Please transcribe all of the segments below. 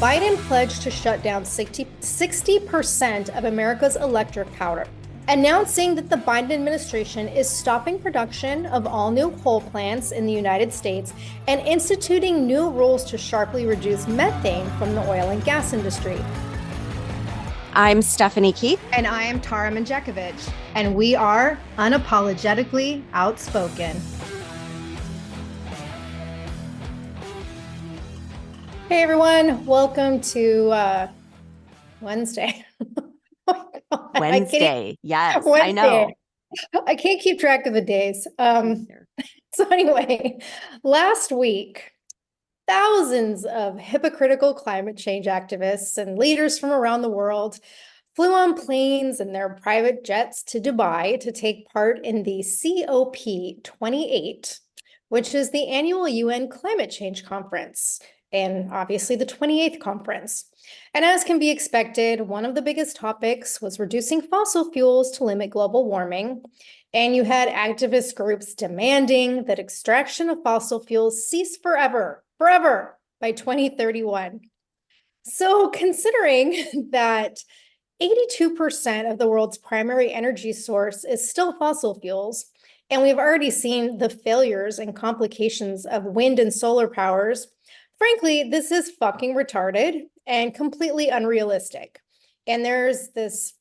Biden pledged to shut down 60% of America's electric power, announcing that the Biden administration is stopping production of all new coal plants in the United States and instituting new rules to sharply reduce methane from the oil and gas industry. I'm Stephanie Keith. And I am Tara Manjakovich, and we are unapologetically outspoken. Hey everyone, welcome to Wednesday. Wednesday. Yes, Wednesday. I know. I can't keep track of the days. So anyway, last week, thousands of hypocritical climate change activists and leaders from around the world flew on planes and their private jets to Dubai to take part in the COP28, which is the annual UN climate change conference, and obviously the 28th conference. And as can be expected, one of the biggest topics was reducing fossil fuels to limit global warming. And you had activist groups demanding that extraction of fossil fuels cease forever by 2031. So considering that 82% of the world's primary energy source is still fossil fuels, and we've already seen the failures and complications of wind and solar powers, frankly, this is fucking retarded and completely unrealistic. And there's this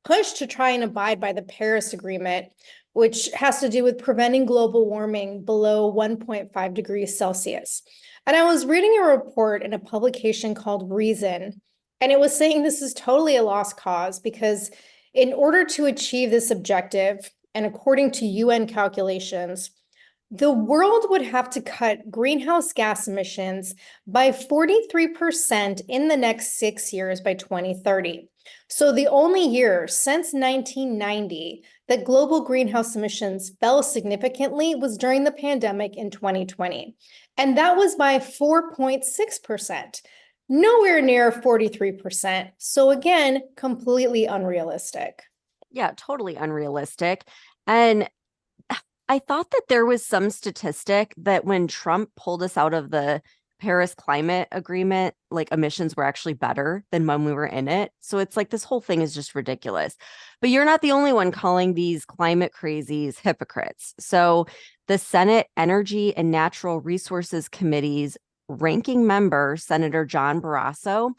push to try and abide by the Paris Agreement, which has to do with preventing global warming below 1.5 degrees Celsius. And I was reading a report in a publication called Reason, and it was saying this is totally a lost cause because in order to achieve this objective, and according to UN calculations, the world would have to cut greenhouse gas emissions by 43% in the next 6 years by 2030. So the only year since 1990 that global greenhouse emissions fell significantly was during the pandemic in 2020. And that was by 4.6%, nowhere near 43%. So again, completely unrealistic. Yeah, totally unrealistic. And I thought that there was some statistic that when Trump pulled us out of the Paris Climate Agreement, like emissions were actually better than when we were in it. So it's like this whole thing is just ridiculous. But you're not the only one calling these climate crazies hypocrites. So the Senate Energy and Natural Resources Committee's ranking member, Senator John Barrasso,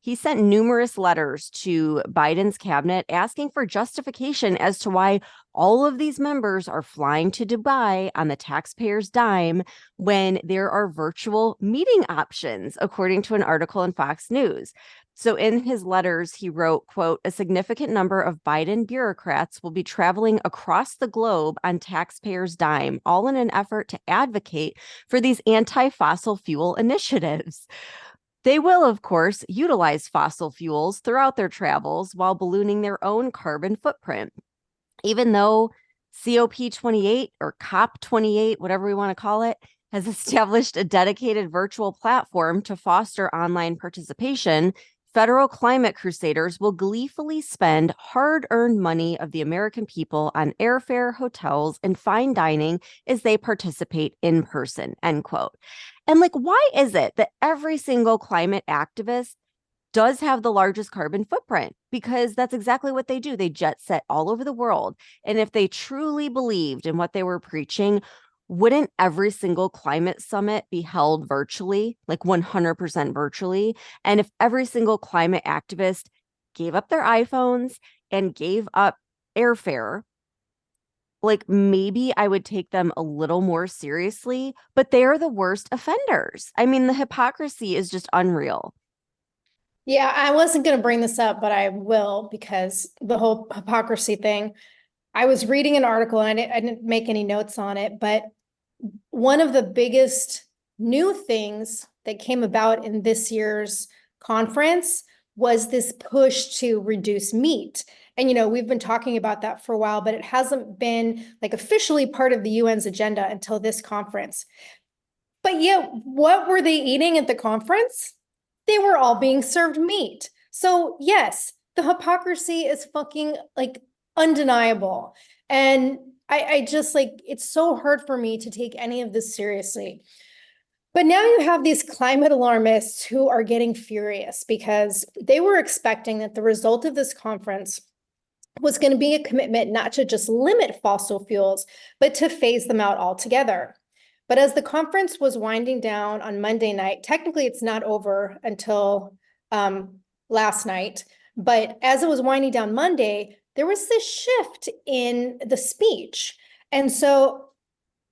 he sent numerous letters to Biden's cabinet asking for justification as to why all of these members are flying to Dubai on the taxpayers' dime when there are virtual meeting options, according to an article in Fox News. So in his letters, he wrote, quote, "A significant number of Biden bureaucrats will be traveling across the globe on taxpayers' dime, all in an effort to advocate for these anti-fossil fuel initiatives. They will, of course, utilize fossil fuels throughout their travels while ballooning their own carbon footprint. Even though COP28 or COP28, whatever we want to call it, has established a dedicated virtual platform to foster online participation, federal climate crusaders will gleefully spend hard-earned money of the American people on airfare, hotels, and fine dining as they participate in person," end quote. And like, why is it that every single climate activist does have the largest carbon footprint? Because that's exactly what they do. They jet set all over the world. And if they truly believed in what they were preaching, wouldn't every single climate summit be held virtually, like 100% virtually? And if every single climate activist gave up their iPhones and gave up airfare, like maybe I would take them a little more seriously, but they are the worst offenders. I mean, the hypocrisy is just unreal. Yeah, I wasn't going to bring this up, but I will because the whole hypocrisy thing. I was reading an article and I didn't make any notes on it, but one of the biggest new things that came about in this year's conference was this push to reduce meat. And, we've been talking about that for a while, but it hasn't been like officially part of the UN's agenda until this conference. But yet, what were they eating at the conference? They were all being served meat. So yes, the hypocrisy is fucking like undeniable. And I just like, it's so hard for me to take any of this seriously. But now you have these climate alarmists who are getting furious because they were expecting that the result of this conference was going to be a commitment not to just limit fossil fuels, but to phase them out altogether. But as the conference was winding down on Monday night, technically it's not over until last night, but as it was winding down Monday, there was this shift in the speech. And so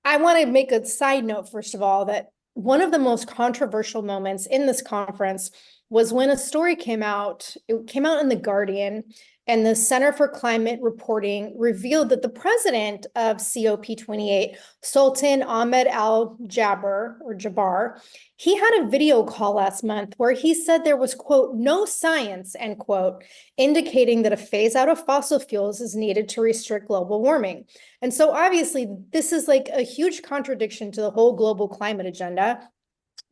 I want to make a side note, first of all, that one of the most controversial moments in this conference was when a story came out. It came out in The Guardian, and the Center for Climate Reporting revealed that the president of COP28, Sultan Ahmed Al Jaber, he had a video call last month where he said there was, quote, no science, end quote, indicating that a phase out of fossil fuels is needed to restrict global warming. And so obviously, this is like a huge contradiction to the whole global climate agenda.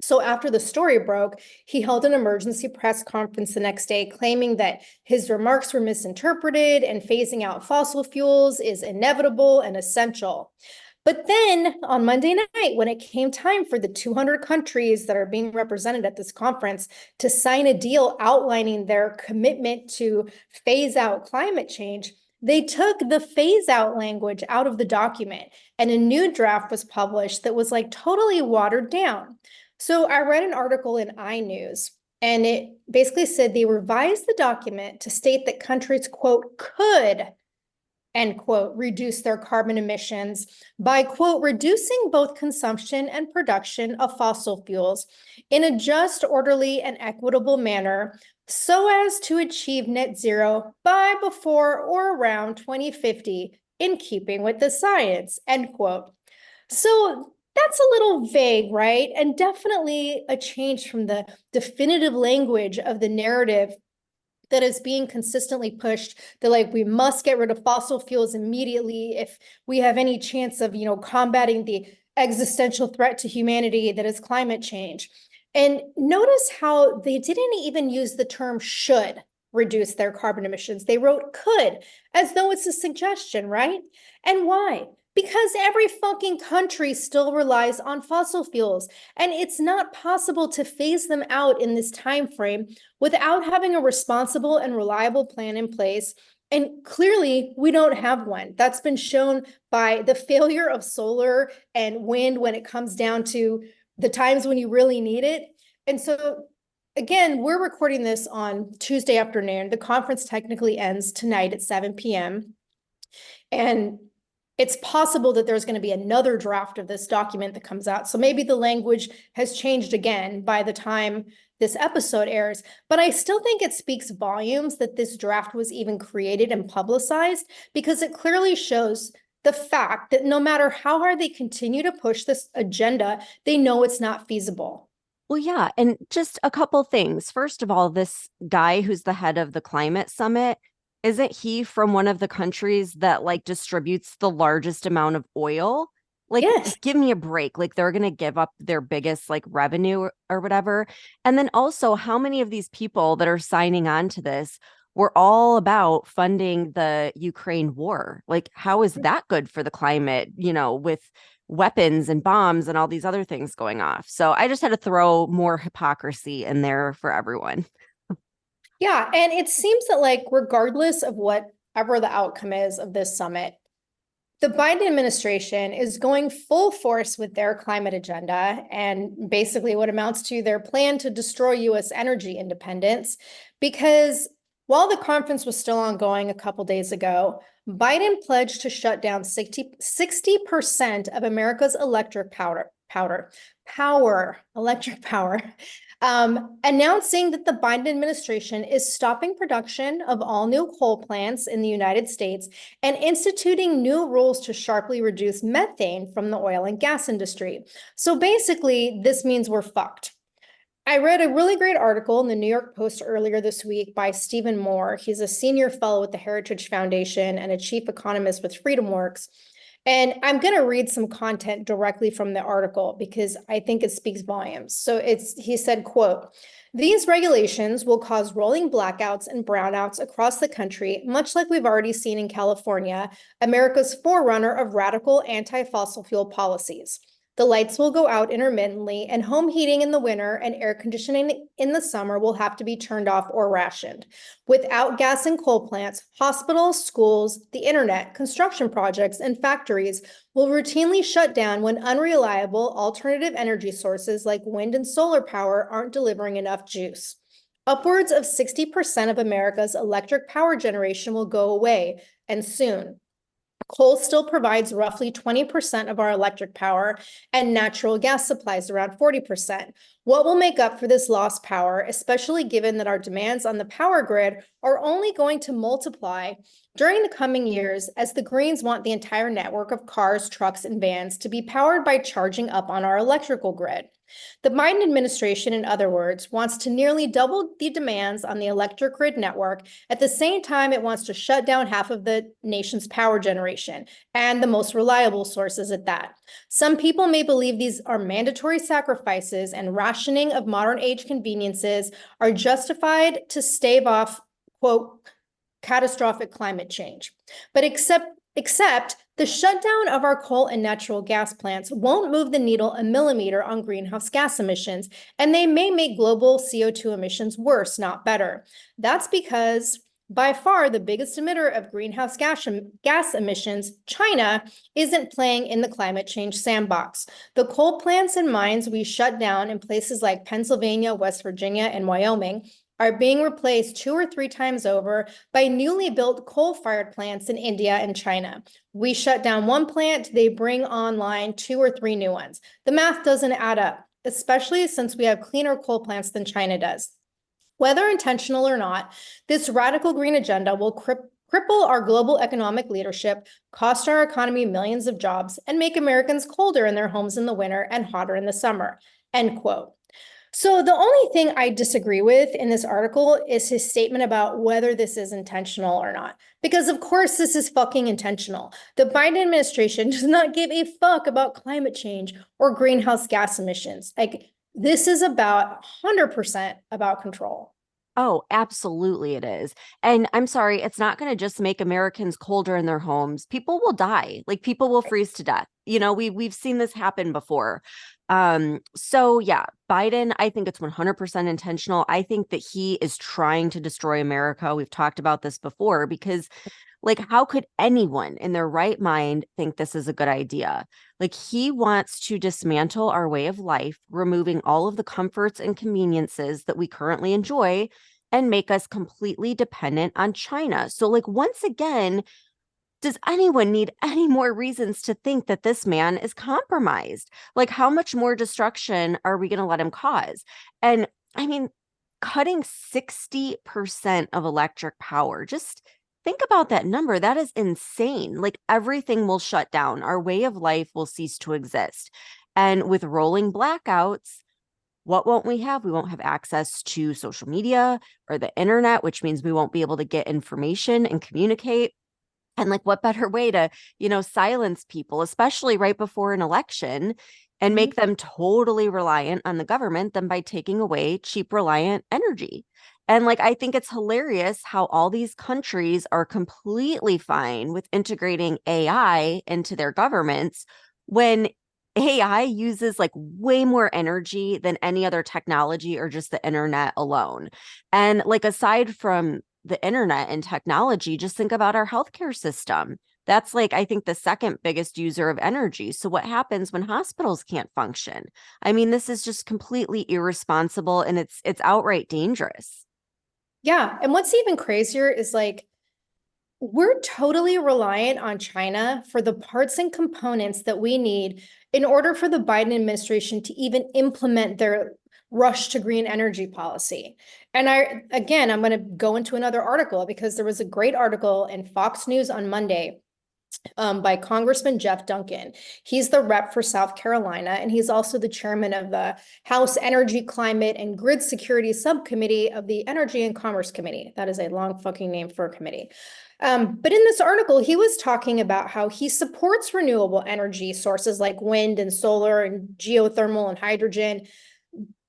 So after the story broke, he held an emergency press conference the next day, claiming that his remarks were misinterpreted and phasing out fossil fuels is inevitable and essential. But then on Monday night, when it came time for the 200 countries that are being represented at this conference to sign a deal outlining their commitment to phase out climate change, they took the phase out language out of the document, and a new draft was published that was like totally watered down. So I read an article in iNews, and it basically said they revised the document to state that countries, quote, could, end quote, reduce their carbon emissions by, quote, reducing both consumption and production of fossil fuels in a just, orderly, and equitable manner so as to achieve net zero by, before, or around 2050 in keeping with the science, end quote. So that's a little vague, right? And definitely a change from the definitive language of the narrative that is being consistently pushed, that like we must get rid of fossil fuels immediately if we have any chance of, combating the existential threat to humanity that is climate change. And notice how they didn't even use the term should reduce their carbon emissions. They wrote could, as though it's a suggestion, right? And why? Because every fucking country still relies on fossil fuels, and it's not possible to phase them out in this time frame without having a responsible and reliable plan in place. And clearly, we don't have one. That's been shown by the failure of solar and wind when it comes down to the times when you really need it. And so, again, we're recording this on Tuesday afternoon. The conference technically ends tonight at 7 p.m. And it's possible that there's going to be another draft of this document that comes out. So maybe the language has changed again by the time this episode airs, but I still think it speaks volumes that this draft was even created and publicized, because it clearly shows the fact that no matter how hard they continue to push this agenda, they know it's not feasible. Well, yeah. And just a couple things. First of all, this guy who's the head of the climate summit, isn't he from one of the countries that like distributes the largest amount of oil? Like, Yes. give me a break. Like, they're going to give up their biggest like revenue or whatever. And then also, how many of these people that are signing on to this were all about funding the Ukraine war? Like, how is that good for the climate, with weapons and bombs and all these other things going off? So I just had to throw more hypocrisy in there for everyone. Yeah, and it seems that like regardless of whatever the outcome is of this summit, the Biden administration is going full force with their climate agenda and basically what amounts to their plan to destroy US energy independence. Because while the conference was still ongoing a couple days ago, Biden pledged to shut down 60% of America's electric power, announcing that the Biden administration is stopping production of all new coal plants in the United States and instituting new rules to sharply reduce methane from the oil and gas industry. So basically, this means we're fucked. I read a really great article in the New York Post earlier this week by Stephen Moore. He's a senior fellow with the Heritage Foundation and a chief economist with FreedomWorks. And I'm going to read some content directly from the article because I think it speaks volumes. So he said, quote, "These regulations will cause rolling blackouts and brownouts across the country, much like we've already seen in California, America's forerunner of radical anti-fossil fuel policies. The lights will go out intermittently, and home heating in the winter and air conditioning in the summer will have to be turned off or rationed. Without gas and coal plants, hospitals, schools, the internet, construction projects, and factories will routinely shut down when unreliable alternative energy sources like wind and solar power aren't delivering enough juice. Upwards of 60% of America's electric power generation will go away, and soon. Coal still provides roughly 20% of our electric power, and natural gas supplies around 40%. What will make up for this lost power, especially given that our demands on the power grid are only going to multiply during the coming years as the Greens want the entire network of cars, trucks, and vans to be powered by charging up on our electrical grid? The Biden administration, in other words, wants to nearly double the demands on the electric grid network. At the same time, it wants to shut down half of the nation's power generation, and the most reliable sources at that. Some people may believe these are mandatory sacrifices and rationing of modern age conveniences are justified to stave off, quote, catastrophic climate change. But except the shutdown of our coal and natural gas plants won't move the needle a millimeter on greenhouse gas emissions, and they may make global CO2 emissions worse, not better. That's because by far the biggest emitter of greenhouse gas emissions, China, isn't playing in the climate change sandbox. The coal plants and mines we shut down in places like Pennsylvania, West Virginia, and Wyoming are being replaced 2 or 3 times over by newly built coal-fired plants in India and China. We shut down one plant, they bring online 2 or 3 new ones. The math doesn't add up, especially since we have cleaner coal plants than China does. Whether intentional or not, this radical green agenda will cripple our global economic leadership, cost our economy millions of jobs, and make Americans colder in their homes in the winter and hotter in the summer, end quote. So the only thing I disagree with in this article is his statement about whether this is intentional or not. Because of course this is fucking intentional. The Biden administration does not give a fuck about climate change or greenhouse gas emissions. Like, this is about 100% about control. Oh, absolutely it is. And I'm sorry, it's not going to just make Americans colder in their homes. People will die. Like people will freeze to death. You know, we've seen this happen before. So yeah, Biden, I think it's 100% intentional. I think that he is trying to destroy America. We've talked about this before because like, how could anyone in their right mind think this is a good idea? Like, he wants to dismantle our way of life, removing all of the comforts and conveniences that we currently enjoy and make us completely dependent on China. So, like, once again, does anyone need any more reasons to think that this man is compromised? Like, how much more destruction are we going to let him cause? And I mean, cutting 60% of electric power, just think about that number. That is insane. Like everything will shut down. Our way of life will cease to exist. And with rolling blackouts, what won't we have? We won't have access to social media or the internet, which means we won't be able to get information and communicate. And like, what better way to, silence people, especially right before an election and make them totally reliant on the government than by taking away cheap, reliant energy. And like, I think it's hilarious how all these countries are completely fine with integrating AI into their governments when AI uses like way more energy than any other technology or just the internet alone. And like, aside from the internet and technology, just think about our healthcare system. That's like, I think, the second biggest user of energy. So what happens when hospitals can't function? I mean, this is just completely irresponsible and it's outright dangerous. Yeah. And what's even crazier is like, we're totally reliant on China for the parts and components that we need in order for the Biden administration to even implement their rush to green energy policy. And I'm going to go into another article because there was a great article in Fox News on Monday by Congressman Jeff Duncan. He's the rep for South Carolina, and he's also the chairman of the House Energy, Climate, and Grid Security Subcommittee of the Energy and Commerce Committee. That is a long fucking name for a committee. But in this article, he was talking about how he supports renewable energy sources like wind and solar and geothermal and hydrogen.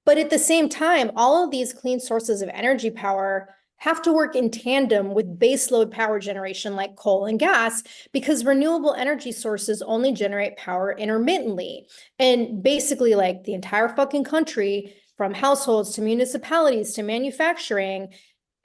But at the same time, all of these clean sources of energy power have to work in tandem with baseload power generation like coal and gas, because renewable energy sources only generate power intermittently. And basically, like the entire fucking country, from households to municipalities to manufacturing,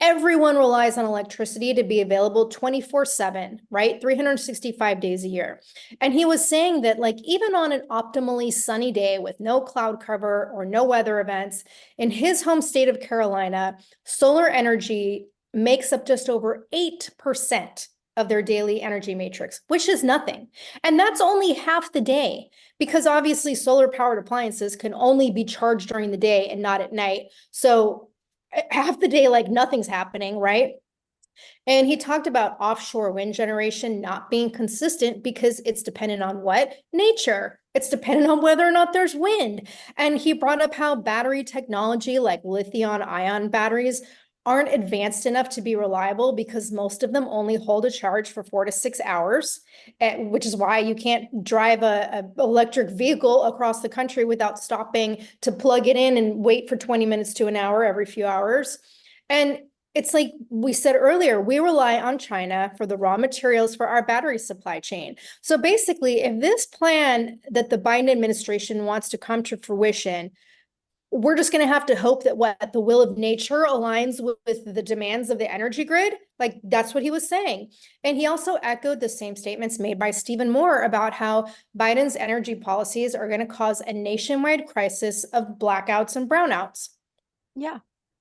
everyone relies on electricity to be available 24/7, right? 365 days a year. And he was saying that, like, even on an optimally sunny day with no cloud cover or no weather events, in his home state of Carolina, solar energy makes up just over 8% of their daily energy matrix, which is nothing. And that's only half the day, because obviously solar powered appliances can only be charged during the day and not at night. So half the day, like nothing's happening, right? And he talked about offshore wind generation not being consistent because it's dependent on what? Nature. It's dependent on whether or not there's wind. And he brought up how battery technology like lithium ion batteries aren't advanced enough to be reliable because most of them only hold a charge for 4 to 6 hours, which is why you can't drive a electric vehicle across the country without stopping to plug it in and wait for 20 minutes to an hour every few hours. And it's like we said earlier, we rely on China for the raw materials for our battery supply chain. So basically, if this plan that the Biden administration wants to come to fruition, we're just going to have to hope that what the will of nature aligns with the demands of the energy grid. Like, that's what he was saying. And he also echoed the same statements made by Stephen Moore about how Biden's energy policies are going to cause a nationwide crisis of blackouts and brownouts. Yeah.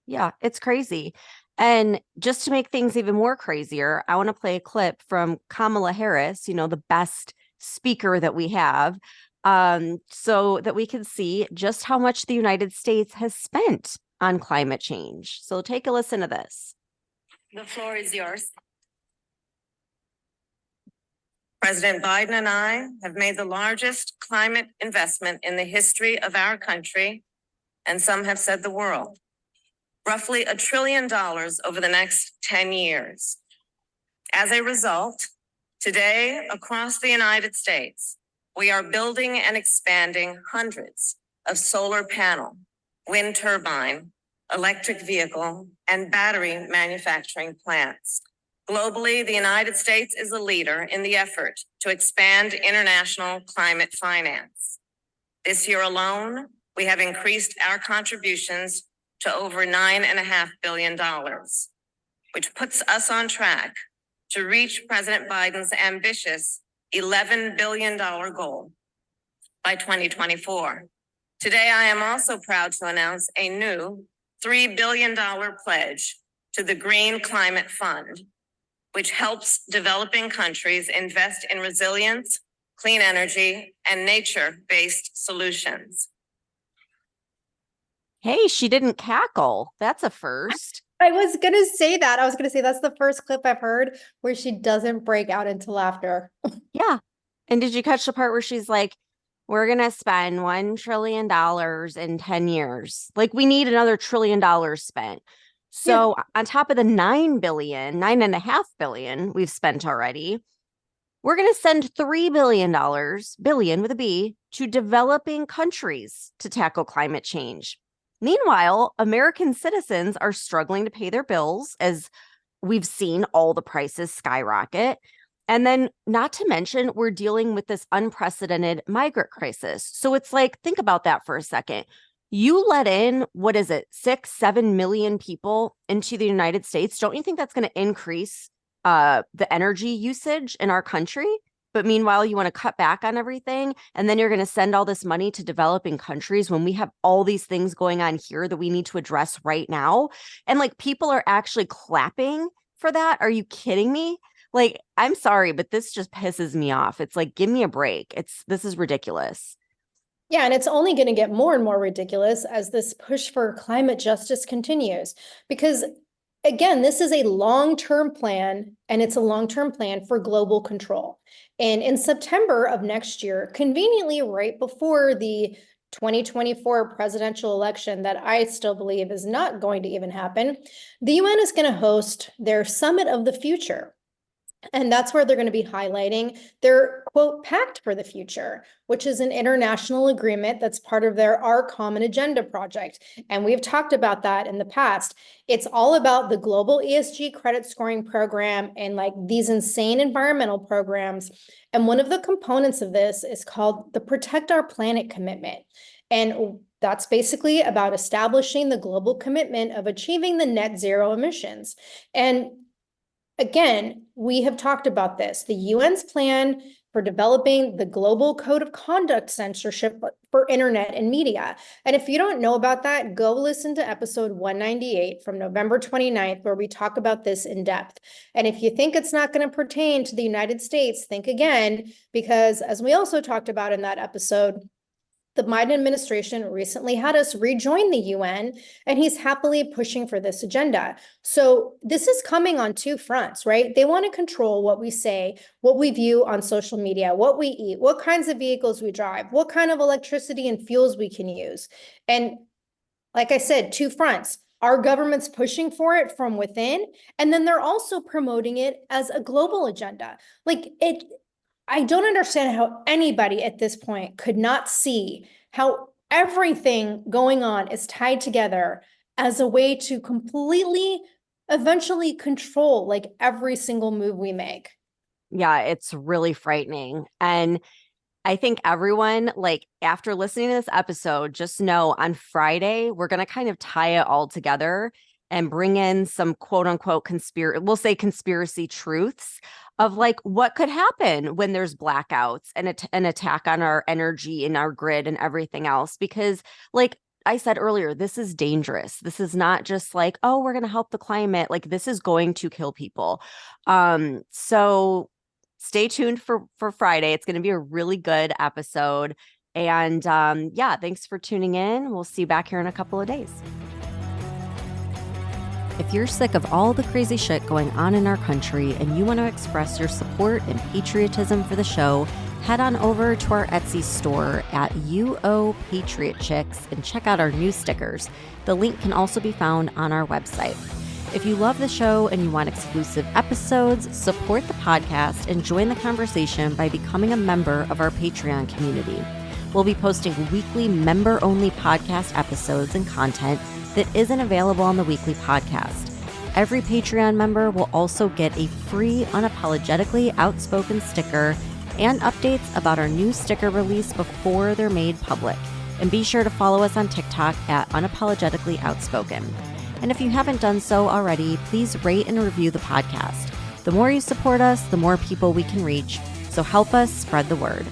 Yeah, it's crazy. And just to make things even more crazier, I want to play a clip from Kamala Harris, the best speaker that we have, so that we can see just how much the United States has spent on climate change. So take a listen to this. The floor is yours. President Biden and I have made the largest climate investment in the history of our country, and some have said the world. Roughly $1 trillion over the next 10 years. As a result, today across the United States, we are building and expanding hundreds of solar panel, wind turbine, electric vehicle, and battery manufacturing plants. Globally, the United States is a leader in the effort to expand international climate finance. This year alone, we have increased our contributions to over $9.5 billion, which puts us on track to reach President Biden's ambitious $11 billion goal by 2024. Today, I am also proud to announce a new $3 billion pledge to the Green Climate Fund, which helps developing countries invest in resilience, clean energy, and nature-based solutions. Hey, she didn't cackle. That's a first. I was going to say that. I was going to say that's the first clip I've heard where she doesn't break out into laughter. Yeah. And did you catch the part where she's like, we're going to spend $1 trillion in 10 years. Like, we need another $1 trillion spent. So on top of the $9.5 billion we've spent already, we're going to send $3 billion with a B, to developing countries to tackle climate change. Meanwhile, American citizens are struggling to pay their bills, as we've seen all the prices skyrocket. And then, not to mention, we're dealing with this unprecedented migrant crisis. So it's like, think about that for a second. You let in, 6-7 million people into the United States. Don't you think that's going to increase the energy usage in our country? But meanwhile, you want to cut back on everything, and then you're going to send all this money to developing countries when we have all these things going on here that we need to address right now. And like, people are actually clapping for that. Are you kidding me? Like, I'm sorry, but this just pisses me off. It's like, give me a break. This is ridiculous. Yeah, and it's only going to get more and more ridiculous as this push for climate justice continues. Because again, this is a long-term plan, and it's a long-term plan for global control. And in September of next year, conveniently right before the 2024 presidential election that I still believe is not going to even happen, the UN is going to host their Summit of the Future. And that's where they're going to be highlighting their, quote, Pact for the Future, which is an international agreement that's part of their Our Common Agenda project. And we've talked about that in the past. It's all about the global ESG credit scoring program and like these insane environmental programs. And one of the components of this is called the Protect Our Planet commitment. And that's basically about establishing the global commitment of achieving the net zero emissions. And again, we have talked about this. The UN's plan for developing the global code of conduct censorship for internet and media. And if you don't know about that, go listen to episode 198 from November 29th, where we talk about this in depth. And if you think it's not going to pertain to the United States, think again, because as we also talked about in that episode, the Biden administration recently had us rejoin the UN, and he's happily pushing for this agenda. So this is coming on two fronts, right? They want to control what we say, what we view on social media, what we eat, what kinds of vehicles we drive, what kind of electricity and fuels we can use. And like I said, two fronts. Our government's pushing for it from within, and then they're also promoting it as a global agenda. I don't understand how anybody at this point could not see how everything going on is tied together as a way to completely eventually control like every single move we make. Yeah, it's really frightening. And I think everyone, like after listening to this episode, just know on Friday, we're going to kind of tie it all together and bring in some quote unquote conspiracy truths of like what could happen when there's blackouts and an attack on our energy and our grid and everything else. Because like I said earlier, this is dangerous. This is not just like, oh, we're going to help the climate. Like this is going to kill people. So stay tuned for Friday. It's going to be a really good episode. And yeah, thanks for tuning in. We'll see you back here in a couple of days. If you're sick of all the crazy shit going on in our country and you want to express your support and patriotism for the show, head on over to our Etsy store at UO Patriot Chicks and check out our new stickers. The link can also be found on our website. If you love the show and you want exclusive episodes, support the podcast and join the conversation by becoming a member of our Patreon community. We'll be posting weekly member-only podcast episodes and content that isn't available on the weekly podcast. Every Patreon member will also get a free Unapologetically Outspoken sticker and updates about our new sticker release before they're made public. And be sure to follow us on TikTok at Unapologetically Outspoken. And if you haven't done so already, please rate and review the podcast. The more you support us, the more people we can reach. So help us spread the word.